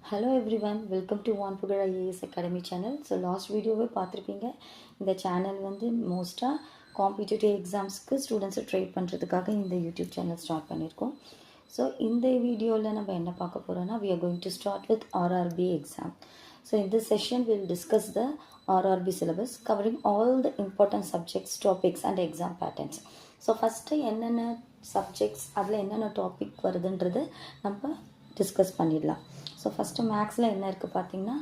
Hello everyone, welcome to One Pugar IAS Academy channel. So last video பார்த்திருப்பீங்க. இந்த channel வந்து மோஸ்ட்டாக competitive எக்ஸாம்ஸ்க்கு ஸ்டூடெண்ட்ஸை ட்ரெயின் பண்ணுறதுக்காக இந்த யூடியூப் சேனல் ஸ்டார்ட் பண்ணியிருக்கோம். ஸோ இந்த வீடியோவில் நம்ம என்ன பார்க்க போகிறோன்னா we are going to start with RRB exam. So in this session we will discuss the RRB syllabus covering all the important subjects, topics and exam patterns. So first என்னென்ன subjects அதில் என்னென்ன topic வருதுன்றது நம்ம discuss பண்ணிடலாம். So first மேக்ஸில் என்ன இருக்குது பார்த்தீங்கன்னா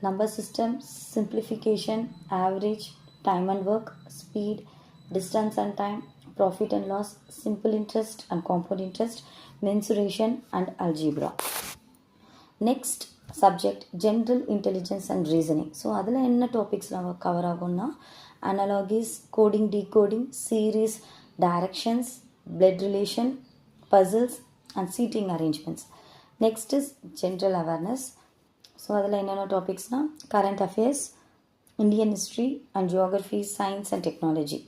number system, simplification, average, time and work, speed, distance and time, profit and loss, simple interest and compound interest, mensuration and algebra. Next subject general intelligence and reasoning. So அதில் என்ன டாபிக்ஸ்லாம் cover ஆகும்னா analogies, coding, decoding, series, directions, blood relation, puzzles and seating arrangements. Next is general awareness. So அதில் என்னென்ன டாபிக்ஸ்னால் current affairs, Indian history and geography, science and technology.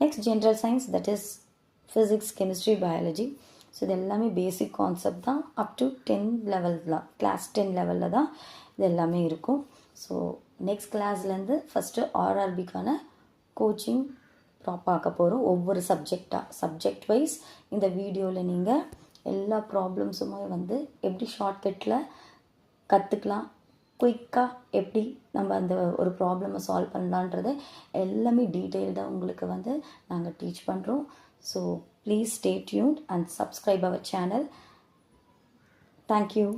Next general science, that is physics, chemistry, biology. So இது எல்லாமே basic concept தான். Up to 10 லெவலில், class 10 லெவலில் தான் இது எல்லாமே இருக்கும். ஸோ நெக்ஸ்ட் கிளாஸ்லேருந்து ஃபஸ்ட்டு ஆர்ஆர்பிக்கான கோச்சிங் பார்க்க போகிறோம். ஒவ்வொரு சப்ஜெக்ட் வைஸ் இந்த வீடியோவில் நீங்கள் எல்லா ப்ராப்ளம்ஸுமே வந்து எப்படி ஷார்ட்கட்டில் கற்றுக்கலாம், குயிக்காக எப்படி நம்ம அந்த ஒரு ப்ராப்ளமை சால்வ் பண்ணலான்றது எல்லாமே டீட்டெயில்டாக உங்களுக்கு வந்து நாங்கள் டீச் பண்ணுறோம். So please stay tuned and subscribe our channel. Thank you.